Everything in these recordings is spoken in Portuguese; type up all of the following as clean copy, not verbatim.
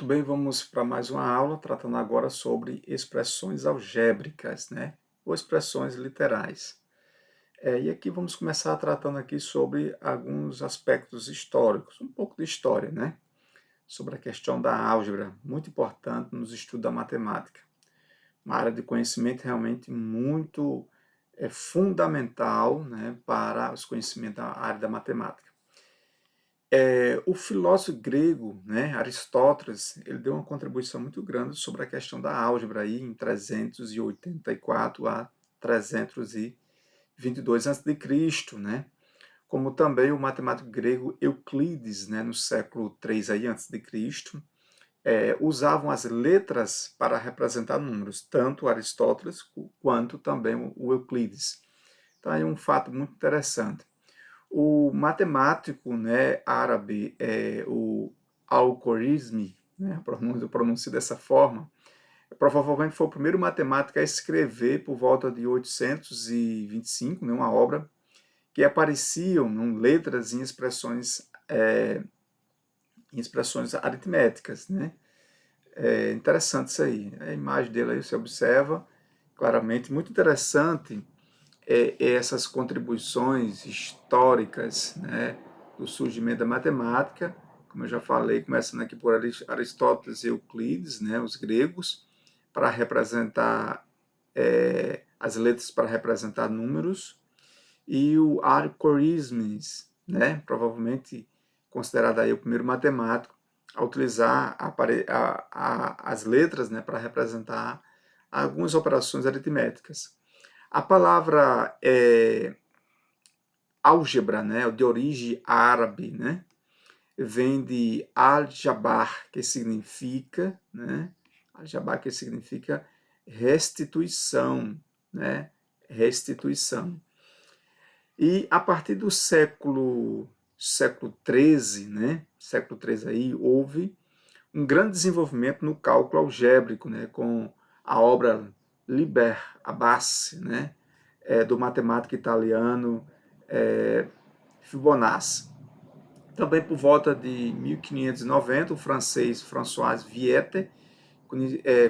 Muito bem, vamos para mais uma aula, tratando agora sobre expressões algébricas, né? Ou expressões literais. E aqui vamos começar tratando aqui sobre alguns aspectos históricos, um pouco de história, né? Sobre a questão da álgebra, muito importante nos estudos da matemática. Uma área de conhecimento realmente muito fundamental, né, para os conhecimentos da área da matemática. O filósofo grego, né, Aristóteles, ele deu uma contribuição muito grande sobre a questão da álgebra aí em 384 a 322 a.C., né? Como também o matemático grego Euclides, né, no século 3 aí antes de Cristo, usavam as letras para representar números, tanto Aristóteles quanto também o Euclides. Então é um fato muito interessante. O matemático, né, árabe, o Al-Khwarizmi, né, eu pronuncio dessa forma, provavelmente foi o primeiro matemático a escrever por volta de 825, né, uma obra que apareciam letras em expressões aritméticas, né? É interessante isso aí. A imagem dele aí você observa claramente, muito interessante essas contribuições históricas, né, do surgimento da matemática, como eu já falei, começando aqui por Aristóteles e Euclides, né, os gregos, para representar as letras para representar números, e o Al-Khwarizmi, né, provavelmente considerado aí o primeiro matemático a utilizar as letras, né, para representar algumas operações aritméticas. A palavra álgebra, né, de origem árabe, né, vem de al-jabar, que significa, né, al-jabar que significa restituição, né, restituição. E a partir do século XIII, né, século XIII aí, houve um grande desenvolvimento no cálculo algébrico, né, com a obra Liber Abaci, né, do matemático italiano Fibonacci. Também por volta de 1590, o francês François Viète,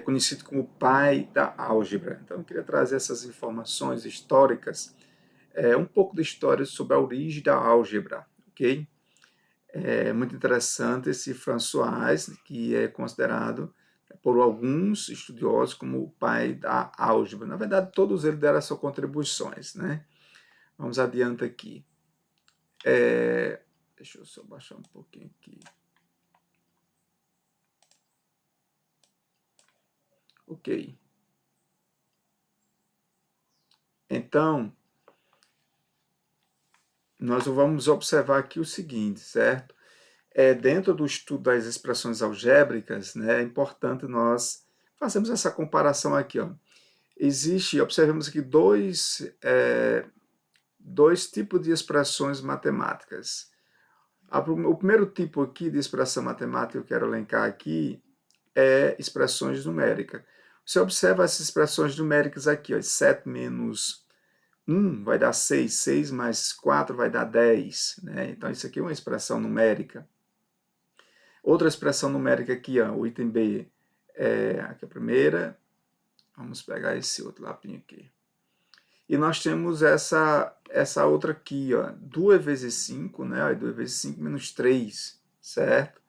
conhecido como o pai da álgebra. Então, eu queria trazer essas informações históricas, um pouco de história sobre a origem da álgebra, ok? É muito interessante esse François, que é considerado por alguns estudiosos como o pai da álgebra. Na verdade, todos eles deram suas contribuições, né? Vamos adiante aqui. Deixa eu só baixar um pouquinho aqui. Ok. Então, nós vamos observar aqui o seguinte, certo? Dentro do estudo das expressões algébricas, né, é importante nós fazermos essa comparação aqui. Ó. Observemos aqui dois tipos de expressões matemáticas. O primeiro tipo aqui de expressão matemática que eu quero elencar aqui é expressões numéricas. Você observa essas expressões numéricas aqui, ó, 7 menos 1 vai dar 6, 6 mais 4 vai dar 10. Né? Então, isso aqui é uma expressão numérica. Outra expressão numérica aqui, ó, o item B, aqui a primeira. Vamos pegar esse outro lapinho aqui. E nós temos essa outra aqui, ó, 2 vezes 5, né? 2 vezes 5 menos 3, certo?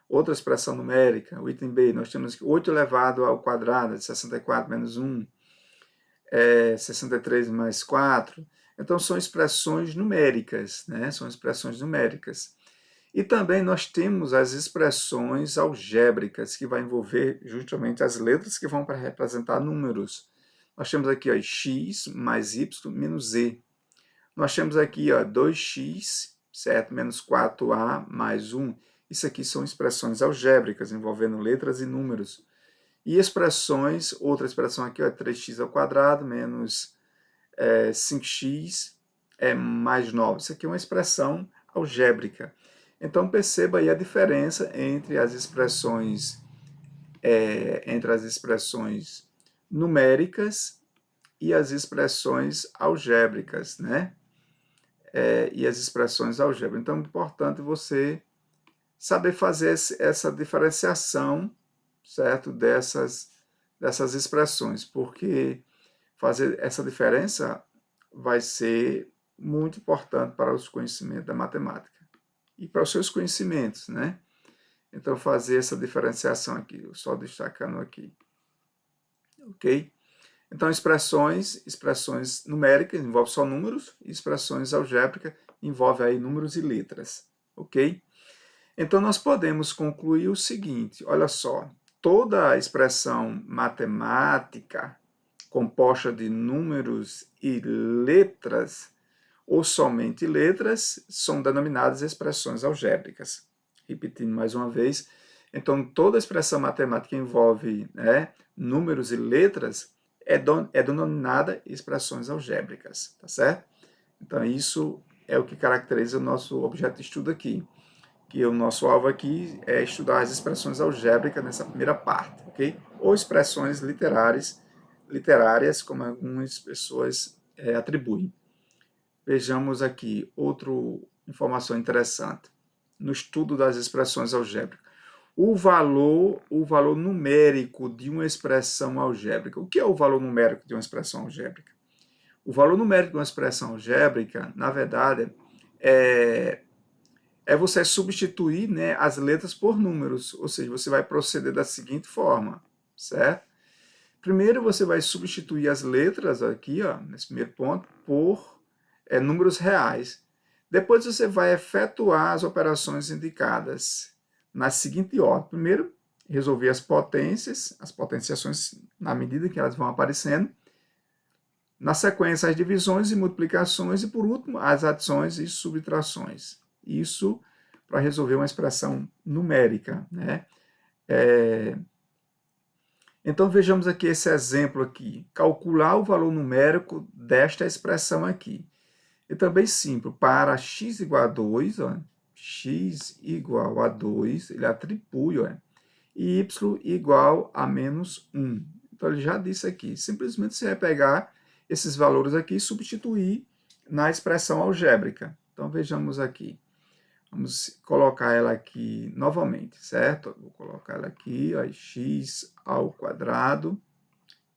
Outra expressão numérica, o item B, nós temos 8 elevado ao quadrado de 64 menos 1, 63 mais 4. Então, são expressões numéricas, né? São expressões numéricas. E também nós temos as expressões algébricas, que vai envolver justamente as letras que vão para representar números. Nós temos aqui ó, x mais y menos z. Nós temos aqui ó, 2x, certo? Menos 4a mais 1. Isso aqui são expressões algébricas, envolvendo letras e números. E expressões, outra expressão aqui ó, é 3x ao quadrado menos 5x mais 9. Isso aqui é uma expressão algébrica. Então perceba aí a diferença entre as expressões numéricas e as expressões algébricas, né? E as expressões algébricas. Então é importante você saber fazer essa diferenciação, certo, dessas expressões, porque fazer essa diferença vai ser muito importante para os conhecimentos da matemática e para os seus conhecimentos, né? Então, fazer essa diferenciação aqui, só destacando aqui, ok? Então, expressões numéricas, envolve só números, e expressões algébricas, envolve aí números e letras, ok? Então, nós podemos concluir o seguinte, olha só, toda expressão matemática composta de números e letras, ou somente letras, são denominadas expressões algébricas. Repetindo mais uma vez, então toda expressão matemática que envolve, né, números e letras é denominada expressões algébricas, tá certo? Então isso é o que caracteriza o nosso objeto de estudo aqui, que o nosso alvo aqui é estudar as expressões algébricas nessa primeira parte, ok? Ou expressões literárias, como algumas pessoas atribuem. Vejamos aqui outra informação interessante no estudo das expressões algébricas. O valor numérico de uma expressão algébrica. O que é o valor numérico de uma expressão algébrica? O valor numérico de uma expressão algébrica, na verdade, é você substituir, né, as letras por números, ou seja, você vai proceder da seguinte forma, certo? Primeiro você vai substituir as letras aqui, ó, nesse primeiro ponto, por números reais. Depois você vai efetuar as operações indicadas na seguinte ordem. Primeiro, resolver as potenciações na medida que elas vão aparecendo. Na sequência, as divisões e multiplicações. E, por último, as adições e subtrações. Isso para resolver uma expressão numérica, né? Então, vejamos aqui esse exemplo aqui. Calcular o valor numérico desta expressão aqui. É também simples. Para x igual a 2, ó, x igual a 2, ele atribui, ó, e y igual a menos 1. Então, ele já disse aqui. Simplesmente você vai pegar esses valores aqui e substituir na expressão algébrica. Então, vejamos aqui. Vamos colocar ela aqui novamente, certo? Vou colocar ela aqui, ó, x ao quadrado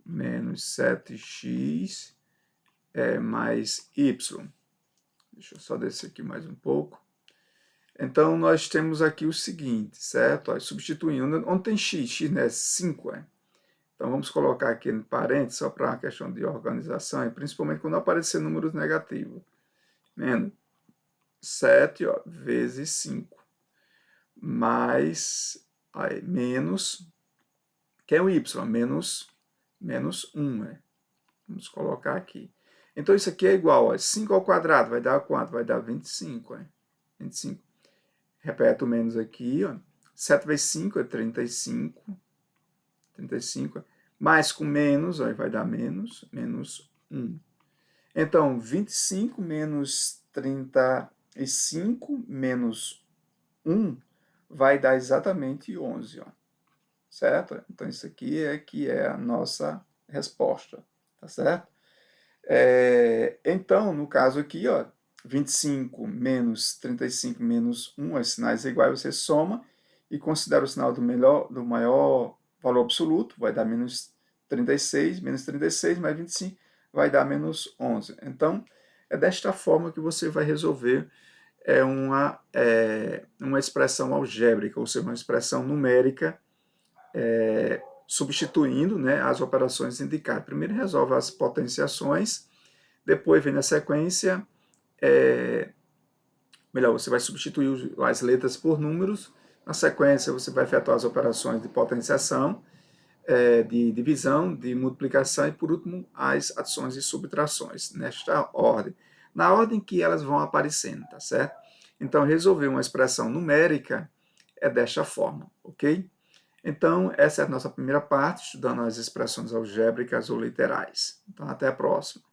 menos 7x mais y. Deixa eu só descer aqui mais um pouco. Então, nós temos aqui o seguinte, certo? Ó, substituindo, onde tem x? X, né? 5, Então, vamos colocar aqui no parênteses, só para uma questão de organização, e principalmente quando aparecer números negativos. Menos 7, ó, vezes 5. Mais, aí, menos, que é o y, menos 1, Vamos colocar aqui. Então, isso aqui é igual, ó, 5 ao quadrado, vai dar quanto? Vai dar 25, 25. Repete o menos aqui, ó. 7 vezes 5 é 35. 35. Mais com menos, ó, vai dar menos 1. Então, 25 menos 35 menos 1 vai dar exatamente 11, ó. Certo? Então, isso aqui é a nossa resposta, tá certo? Então, no caso aqui, ó, 25 menos 35 menos 1, os sinais iguais, você soma e considera o sinal do maior valor absoluto, vai dar menos 36 mais 25 vai dar menos 11. Então, é desta forma que você vai resolver uma expressão algébrica, ou seja, uma expressão numérica, substituindo, né, as operações indicadas. Primeiro resolve as potenciações, depois vem na sequência, você vai substituir as letras por números, na sequência você vai efetuar as operações de potenciação, de divisão, de multiplicação e, por último, as adições e subtrações, nesta ordem. Na ordem que elas vão aparecendo, tá certo? Então, resolver uma expressão numérica é desta forma, ok? Então, essa é a nossa primeira parte, estudando as expressões algébricas ou literais. Então, até a próxima.